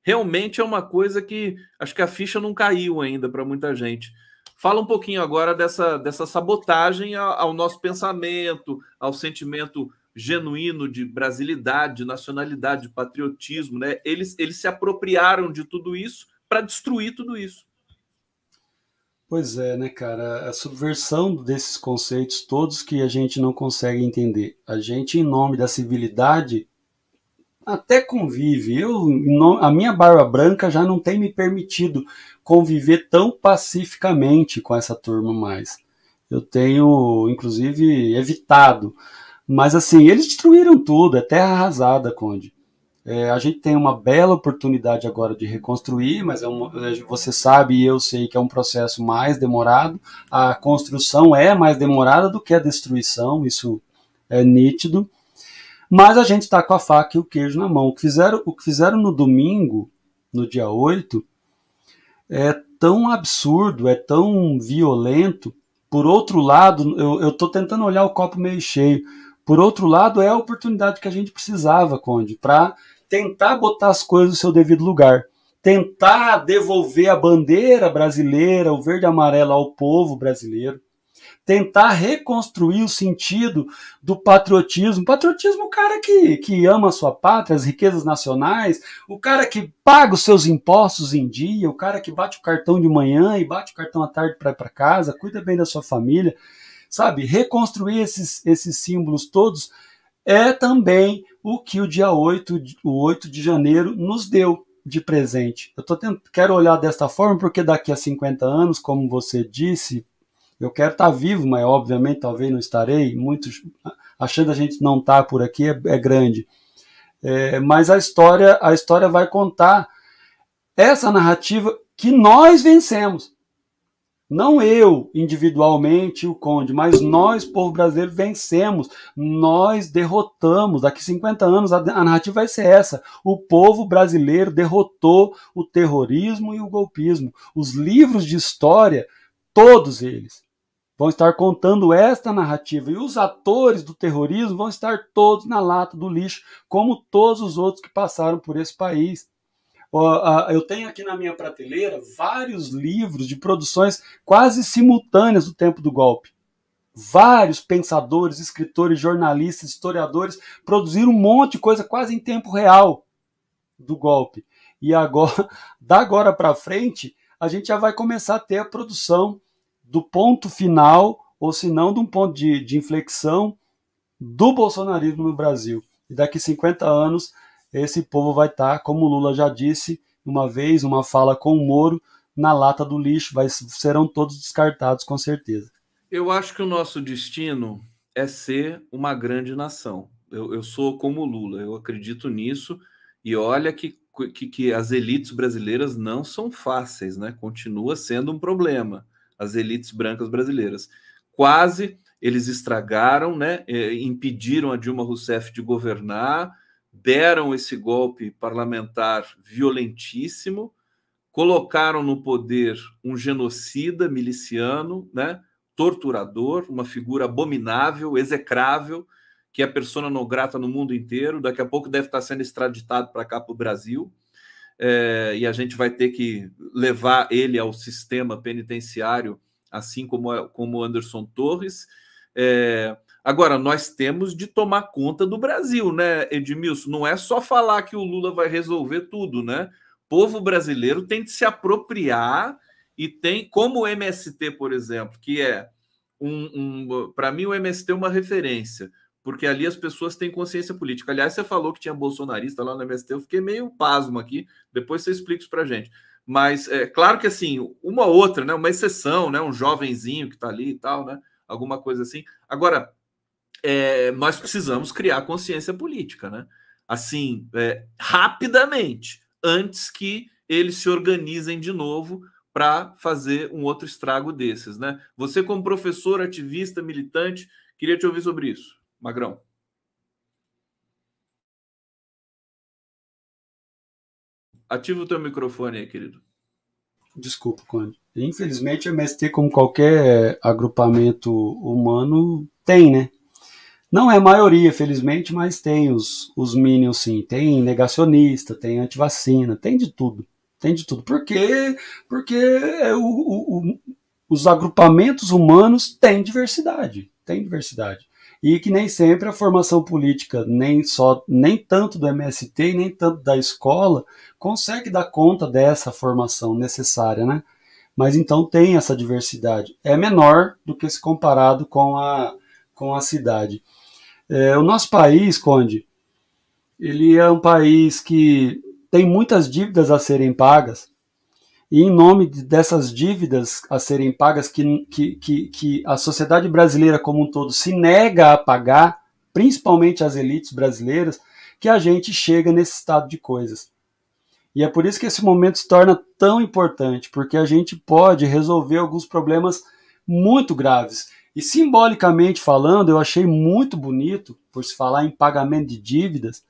Speaker 1: Realmente é uma coisa que acho que a ficha não caiu ainda para muita gente. Fala um pouquinho agora dessa sabotagem ao nosso pensamento, ao sentimento genuíno de brasilidade, de nacionalidade, de patriotismo, né? Eles se apropriaram de tudo isso para destruir tudo isso.
Speaker 2: Pois é, né, cara? A subversão desses conceitos todos que a gente não consegue entender. A gente, em nome da civilidade, até convive. A minha barba branca já não tem me permitido conviver tão pacificamente com essa turma mais. Eu tenho, inclusive, evitado. Mas, assim, eles destruíram tudo, é terra arrasada, Conde. A gente tem uma bela oportunidade agora de reconstruir, mas você sabe e eu sei que é um processo mais demorado. A construção é mais demorada do que a destruição, isso é nítido. Mas a gente está com a faca e o queijo na mão. O que fizeram no domingo, no dia 8, é tão absurdo, é tão violento. Por outro lado, eu estou tentando olhar o copo meio cheio. Por outro lado, é a oportunidade que a gente precisava, Conde, para tentar botar as coisas no seu devido lugar. Tentar devolver a bandeira brasileira, o verde e amarelo ao povo brasileiro. Tentar reconstruir o sentido do patriotismo. Patriotismo, o cara que ama a sua pátria, as riquezas nacionais, o cara que paga os seus impostos em dia, o cara que bate o cartão de manhã e bate o cartão à tarde para ir para casa, cuida bem da sua família, sabe? Reconstruir esses símbolos todos é também o que o dia 8 de janeiro nos deu de presente. Quero olhar desta forma porque daqui a 50 anos, como você disse, eu quero estar vivo, mas obviamente talvez não estarei. Muitos achando a gente não estar por aqui é grande. Mas a história vai contar essa narrativa que nós vencemos. Não eu, individualmente, o Conde, mas nós, povo brasileiro, vencemos. Nós derrotamos. Daqui 50 anos a narrativa vai ser essa. O povo brasileiro derrotou o terrorismo e o golpismo. Os livros de história, todos eles, vão estar contando esta narrativa. E os atores do terrorismo vão estar todos na lata do lixo, como todos os outros que passaram por esse país. Eu tenho aqui na minha prateleira vários livros de produções quase simultâneas do tempo do golpe. Vários pensadores, escritores, jornalistas, historiadores produziram um monte de coisa quase em tempo real do golpe. E agora, da agora para frente, a gente já vai começar a ter a produção do ponto final, ou se não, de um ponto de inflexão do bolsonarismo no Brasil. E daqui 50 anos, esse povo vai estar, como o Lula já disse uma vez, uma fala com o Moro, na lata do lixo, serão todos descartados com certeza.
Speaker 1: Eu acho que o nosso destino é ser uma grande nação. Eu sou como Lula, eu acredito nisso. E olha que as elites brasileiras não são fáceis, né? Continua sendo um problema, as elites brancas brasileiras. Quase eles estragaram, né? Impediram a Dilma Rousseff de governar, deram esse golpe parlamentar violentíssimo, colocaram no poder um genocida miliciano, né? Torturador, uma figura abominável, execrável, que é persona non grata no mundo inteiro. Daqui a pouco deve estar sendo extraditado para cá, para o Brasil, e a gente vai ter que levar ele ao sistema penitenciário, assim como Anderson Torres. Agora, nós temos de tomar conta do Brasil, né, Edmilson? Não é só falar que o Lula vai resolver tudo, né? O povo brasileiro tem de se apropriar e tem, como o MST, por exemplo, que é para mim o MST é uma referência, porque ali as pessoas têm consciência política. Aliás, você falou que tinha bolsonarista lá no MST, eu fiquei meio pasmo aqui, depois você explica isso pra gente. Mas é claro que assim, uma outra, né, uma exceção, né, um jovenzinho que está ali e tal, né, alguma coisa assim. Agora, nós precisamos criar consciência política, né? Assim, rapidamente, antes que eles se organizem de novo para fazer um outro estrago desses, né? Você, como professor, ativista, militante, queria te ouvir sobre isso, Magrão. Ativa o teu microfone aí, querido.
Speaker 2: Desculpa, Conde. Infelizmente, o MST, como qualquer agrupamento humano, tem, né? Não é a maioria, felizmente, mas tem os minions, sim. Tem negacionista, tem antivacina, tem de tudo. Tem de tudo. Por quê? Porque os agrupamentos humanos têm diversidade. Tem diversidade. E que nem sempre a formação política, nem tanto do MST e nem tanto da escola, consegue dar conta dessa formação necessária, né? Mas então tem essa diversidade. É menor do que se comparado com a cidade. O nosso país, Conde, ele é um país que tem muitas dívidas a serem pagas, e em nome dessas dívidas a serem pagas que a sociedade brasileira como um todo se nega a pagar, principalmente as elites brasileiras, que a gente chega nesse estado de coisas. E é por isso que esse momento se torna tão importante, porque a gente pode resolver alguns problemas muito graves. E simbolicamente falando, eu achei muito bonito, por se falar em pagamento de dívidas,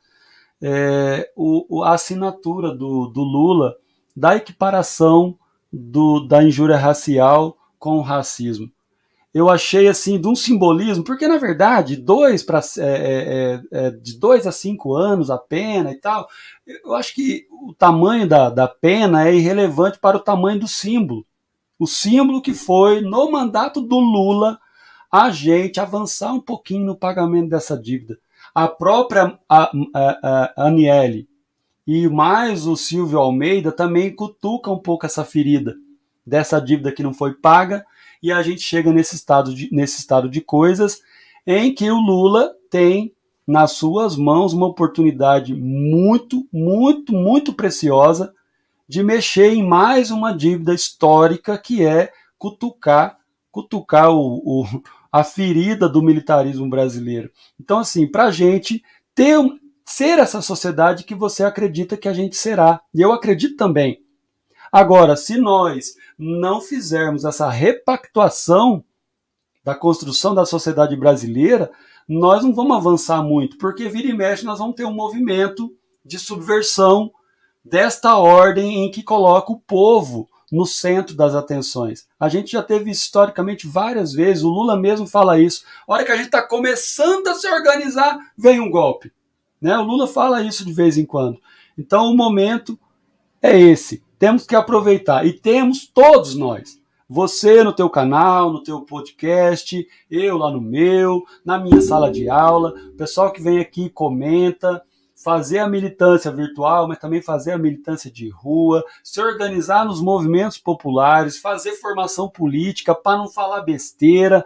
Speaker 2: a assinatura do Lula da equiparação da injúria racial com o racismo. Eu achei assim de um simbolismo, porque na verdade de 2 a 5 anos a pena e tal, eu acho que o tamanho da pena é irrelevante para o tamanho do símbolo. O símbolo que foi, no mandato do Lula, a gente avançar um pouquinho no pagamento dessa dívida. A própria Aniele e mais o Silvio Almeida também cutucam um pouco essa ferida dessa dívida que não foi paga, e a gente chega nesse estado de coisas em que o Lula tem nas suas mãos uma oportunidade muito, muito, muito preciosa de mexer em mais uma dívida histórica, que é cutucar a ferida do militarismo brasileiro. Então, assim, para a gente ser essa sociedade que você acredita que a gente será, e eu acredito também. Agora, se nós não fizermos essa repactuação da construção da sociedade brasileira, nós não vamos avançar muito, porque vira e mexe nós vamos ter um movimento de subversão desta ordem em que coloca o povo no centro das atenções. A gente já teve historicamente várias vezes, o Lula mesmo fala isso. A hora que a gente está começando a se organizar, vem um golpe. Né? O Lula fala isso de vez em quando. Então o momento é esse. Temos que aproveitar. E temos todos nós. Você no teu canal, no teu podcast, eu lá no meu, na minha sala de aula, o pessoal que vem aqui comenta, fazer a militância virtual, mas também fazer a militância de rua, se organizar nos movimentos populares, fazer formação política para não falar besteira,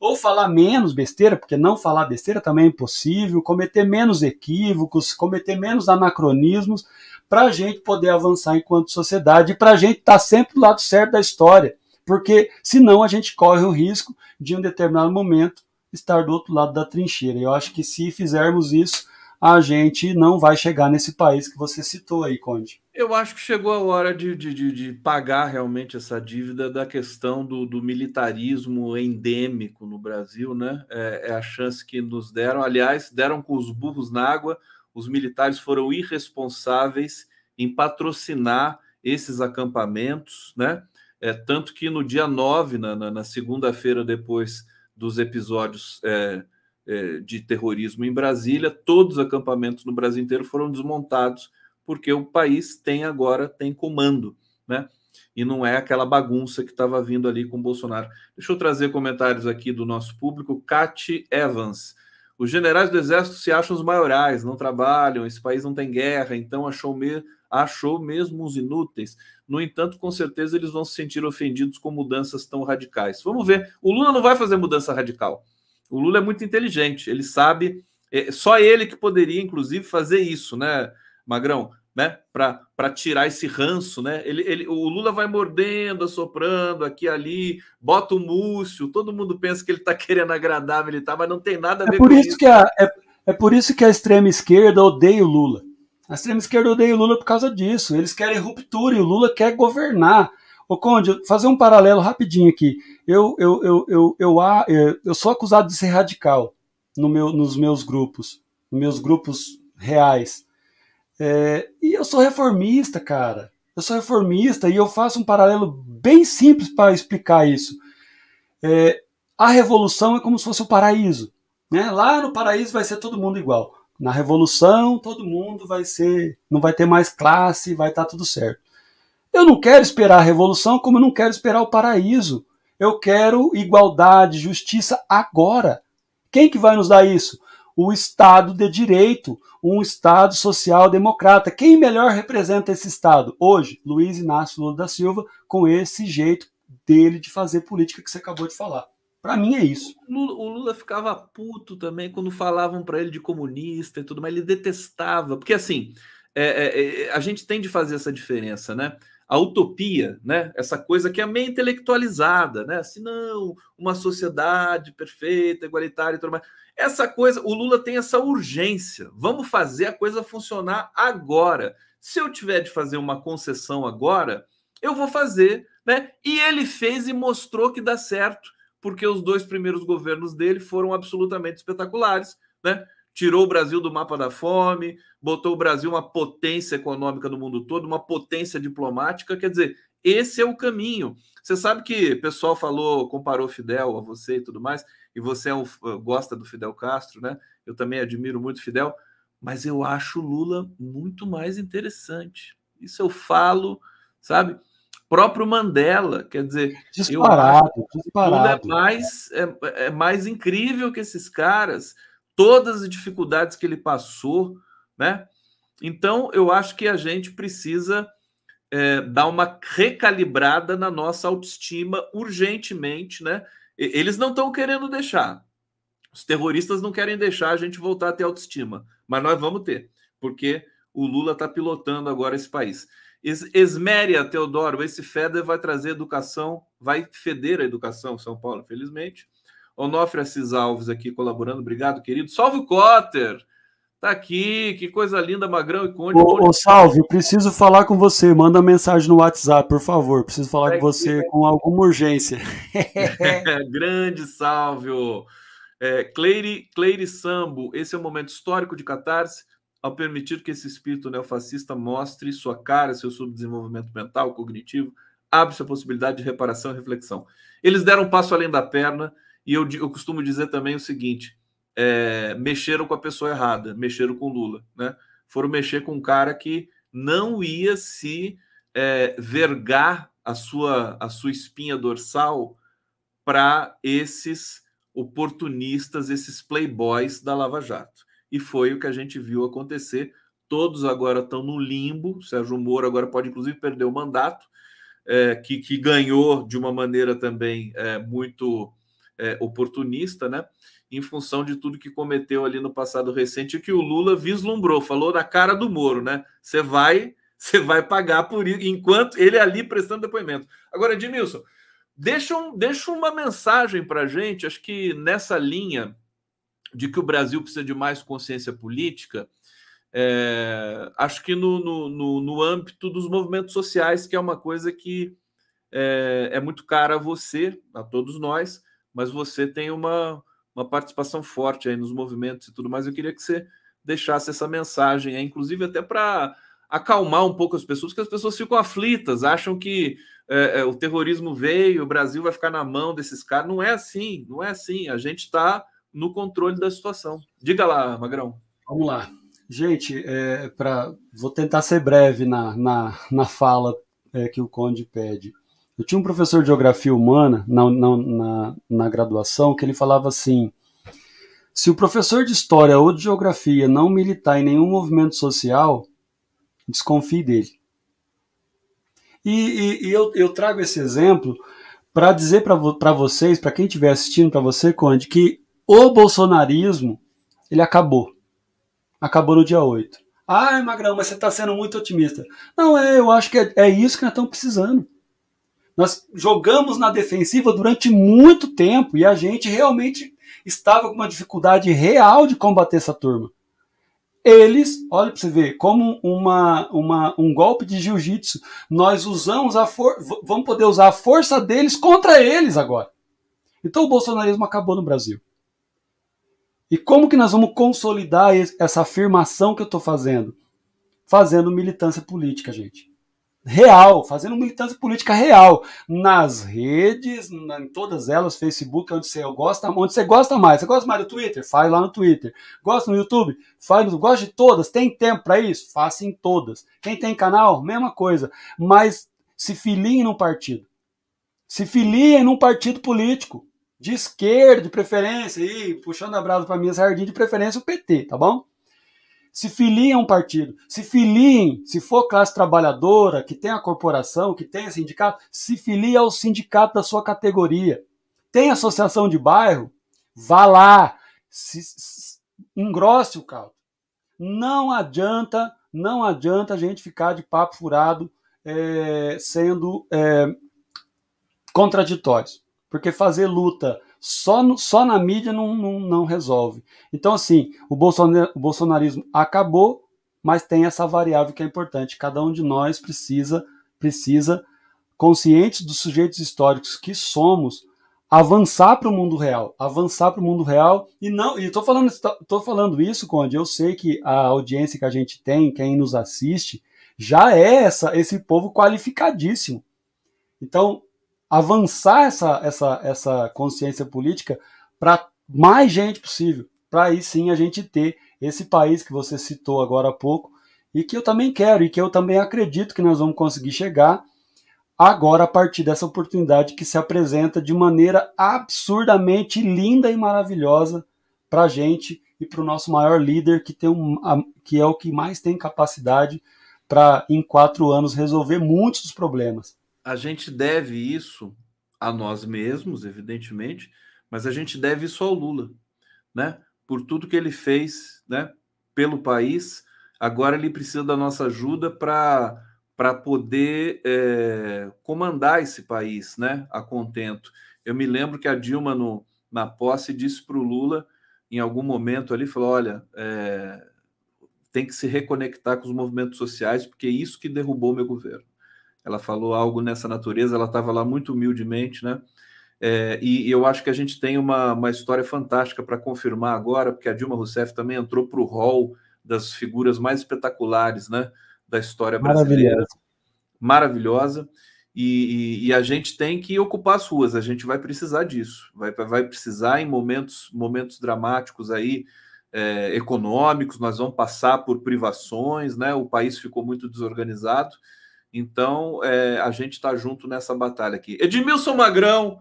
Speaker 2: ou falar menos besteira, porque não falar besteira também é impossível, cometer menos equívocos, cometer menos anacronismos, para a gente poder avançar enquanto sociedade e para a gente estar sempre do lado certo da história. porque senão a gente corre o risco de, em um determinado momento, estar do outro lado da trincheira. Eu acho que se fizermos isso, a gente não vai chegar nesse país que você citou aí, Conde.
Speaker 1: Eu acho que chegou a hora de pagar realmente essa dívida da questão do militarismo endêmico no Brasil, né? É a chance que nos deram. Aliás, deram com os burros na água. Os militares foram irresponsáveis em patrocinar esses acampamentos, né? Tanto que no dia 9, na segunda-feira, depois dos episódios de terrorismo em Brasília, todos os acampamentos no Brasil inteiro foram desmontados, porque o país tem comando, né? E não é aquela bagunça que estava vindo ali com o Bolsonaro. Deixa eu trazer comentários aqui do nosso público. Cati Evans. Os generais do Exército se acham os maiorais, não trabalham, esse país não tem guerra, então achou mesmo os inúteis. No entanto, com certeza eles vão se sentir ofendidos com mudanças tão radicais. Vamos ver. O Lula não vai fazer mudança radical. O Lula é muito inteligente, ele sabe, só ele que poderia, inclusive, fazer isso, né, Magrão, né, para tirar esse ranço, né? O Lula vai mordendo, assoprando aqui ali, bota o Múcio, todo mundo pensa que ele está querendo agradar a militar, mas não tem nada a ver com isso.
Speaker 2: É por isso que a extrema esquerda odeia o Lula. A extrema esquerda odeia o Lula por causa disso. Eles querem ruptura e o Lula quer governar. Ô Conde, fazer um paralelo rapidinho aqui. Eu sou acusado de ser radical nos meus grupos reais. E eu sou reformista, cara. Eu sou reformista e eu faço um paralelo bem simples para explicar isso. A revolução é como se fosse o paraíso, né? Lá no paraíso vai ser todo mundo igual. Na revolução, todo mundo não vai ter mais classe, vai estar tudo certo. Eu não quero esperar a revolução, como eu não quero esperar o paraíso. Eu quero igualdade, justiça agora. Quem que vai nos dar isso? O Estado de Direito, um Estado social-democrata. Quem melhor representa esse Estado? Hoje, Luiz Inácio Lula da Silva, com esse jeito dele de fazer política que você acabou de falar. Para mim é isso.
Speaker 1: O Lula ficava puto também quando falavam para ele de comunista e tudo, mas ele detestava. Porque assim, a gente tem de fazer essa diferença, né? A utopia, né? Essa coisa que é meio intelectualizada, né? Assim, não, uma sociedade perfeita, igualitária e tudo mais. Essa coisa, o Lula tem essa urgência. Vamos fazer a coisa funcionar agora. Se eu tiver de fazer uma concessão agora, eu vou fazer, né? E ele fez e mostrou que dá certo, porque os 2 primeiros governos dele foram absolutamente espetaculares, né? Tirou o Brasil do mapa da fome, botou o Brasil uma potência econômica no mundo todo, uma potência diplomática. Quer dizer, esse é o caminho. Você sabe que o pessoal comparou Fidel a você e tudo mais, e você gosta do Fidel Castro, né? Eu também admiro muito Fidel, mas eu acho o Lula muito mais interessante. Isso eu falo, sabe? Próprio Mandela, quer dizer,
Speaker 2: disparado.
Speaker 1: Lula é mais incrível que esses caras, todas as dificuldades que ele passou, né? Então, eu acho que a gente precisa dar uma recalibrada na nossa autoestima urgentemente, né? Eles não estão querendo deixar. Os terroristas não querem deixar a gente voltar a ter autoestima, mas nós vamos ter, porque o Lula está pilotando agora esse país. Esméria Teodoro, esse FEDER vai trazer educação, vai feder a educação em São Paulo, infelizmente. Onofre Assis Alves aqui colaborando, obrigado, querido. Salve o Cotter! Tá aqui, que coisa linda, Magrão e Conde.
Speaker 2: Salve, preciso falar com você. Manda mensagem no WhatsApp, por favor. Preciso falar com você com alguma urgência.
Speaker 1: Grande Salvio. Cleire Sambo, esse é um momento histórico de catarse, ao permitir que esse espírito neofascista mostre sua cara, seu subdesenvolvimento mental, cognitivo, abre-se a possibilidade de reparação e reflexão. Eles deram um passo além da perna, e eu costumo dizer também o seguinte: mexeram com a pessoa errada, mexeram com Lula, né? Foram mexer com um cara que não ia se vergar a sua espinha dorsal para esses oportunistas, esses playboys da Lava Jato. E foi o que a gente viu acontecer. Todos agora estão no limbo. Sérgio Moro agora pode, inclusive, perder o mandato, que ganhou de uma maneira também muito oportunista, né? Em função de tudo que cometeu ali no passado recente, e que o Lula vislumbrou, falou na cara do Moro, né? Você vai pagar por isso, enquanto ele ali prestando depoimento. Agora, Edmilson, Deixa uma mensagem para a gente, acho que nessa linha de que o Brasil precisa de mais consciência política, acho que no âmbito dos movimentos sociais, que é uma coisa que é muito cara a você, a todos nós, mas você tem uma participação forte aí nos movimentos e tudo mais. Eu queria que você deixasse essa mensagem, inclusive até para acalmar um pouco as pessoas, porque as pessoas ficam aflitas, acham que o terrorismo veio, o Brasil vai ficar na mão desses caras. Não é assim, não é assim. A gente está no controle da situação. Diga lá, Magrão.
Speaker 2: Vamos lá. Gente, vou tentar ser breve na fala que o Conde pede. Eu tinha um professor de geografia humana na graduação que ele falava assim: se o professor de história ou de geografia não militar em nenhum movimento social, desconfie dele. E eu trago esse exemplo para dizer para vocês, para quem estiver assistindo, para você, Conde, que o bolsonarismo ele acabou. Acabou no dia 8. Ai, Magrão, mas você está sendo muito otimista. Não, eu acho que é isso que nós estamos precisando. Nós jogamos na defensiva durante muito tempo e a gente realmente estava com uma dificuldade real de combater essa turma. Eles, olha para você ver, como um golpe de jiu-jitsu, nós usamos vamos poder usar a força deles contra eles agora. Então o bolsonarismo acabou no Brasil. E como que nós vamos consolidar essa afirmação que eu estou fazendo? Fazendo militância política, gente. Real, fazendo militância política real. Nas redes, em todas elas, Facebook, onde você gosta mais. Você gosta mais do Twitter? Faz lá no Twitter. Gosta no YouTube? Gosta de todas? Tem tempo para isso? Faça em todas. Quem tem canal? Mesma coisa. Mas se filiem num partido. Se filiem num partido político. De esquerda, de preferência, e puxando a brasa para minha sardinha, de preferência o PT, tá bom? Se filiem a um partido, se filiem, se for classe trabalhadora, que tem a corporação, que tem a sindicato, se filie ao sindicato da sua categoria. Tem associação de bairro? Vá lá, engrosse o caldo. Não adianta a gente ficar de papo furado sendo contraditórios. Porque fazer luta só na mídia não resolve. Então, assim, o bolsonarismo acabou, mas tem essa variável que é importante. Cada um de nós precisa, conscientes dos sujeitos históricos que somos, avançar para o mundo real. E estou falando isso, Conde, eu sei que a audiência que a gente tem, quem nos assiste, já é esse povo qualificadíssimo. Então, avançar essa consciência política para mais gente possível, para aí sim a gente ter esse país que você citou agora há pouco, e que eu também quero, e que eu também acredito que nós vamos conseguir chegar agora a partir dessa oportunidade que se apresenta de maneira absurdamente linda e maravilhosa para a gente e para o nosso maior líder, que é o que mais tem capacidade para, em 4 anos, resolver muitos dos problemas.
Speaker 1: A gente deve isso a nós mesmos, evidentemente, mas a gente deve isso ao Lula, né? Por tudo que ele fez, né, pelo país. Agora ele precisa da nossa ajuda para poder comandar esse país, né, a contento. Eu me lembro que a Dilma, na posse, disse para o Lula, em algum momento ali, falou: olha, tem que se reconectar com os movimentos sociais, porque é isso que derrubou o meu governo. Ela falou algo nessa natureza, ela estava lá muito humildemente, né? E eu acho que a gente tem uma história fantástica para confirmar agora, porque a Dilma Rousseff também entrou para o hall das figuras mais espetaculares, né, da história brasileira. Maravilhosa. E a gente tem que ocupar as ruas, a gente vai precisar disso, vai precisar em momentos dramáticos aí, econômicos, nós vamos passar por privações, né? O país ficou muito desorganizado. Então, a gente está junto nessa batalha aqui. Edmilson Magrão,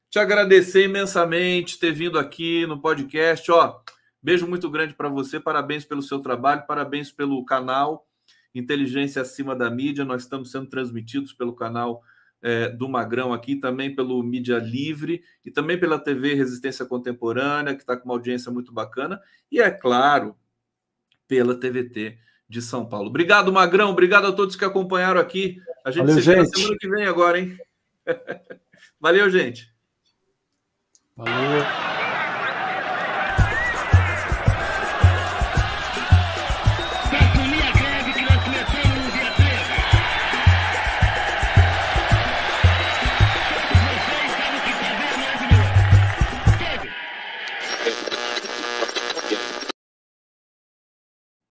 Speaker 1: te agradecer imensamente ter vindo aqui no podcast. Beijo muito grande para você, parabéns pelo seu trabalho, parabéns pelo canal Inteligência Acima da Mídia. Nós estamos sendo transmitidos pelo canal do Magrão aqui, também pelo Mídia Livre e também pela TV Resistência Contemporânea, que está com uma audiência muito bacana, e, é claro, pela TVT de São Paulo. Obrigado, Magrão. Obrigado a todos que acompanharam aqui. A gente se vê na semana que vem agora, hein? Valeu, gente.
Speaker 2: Valeu.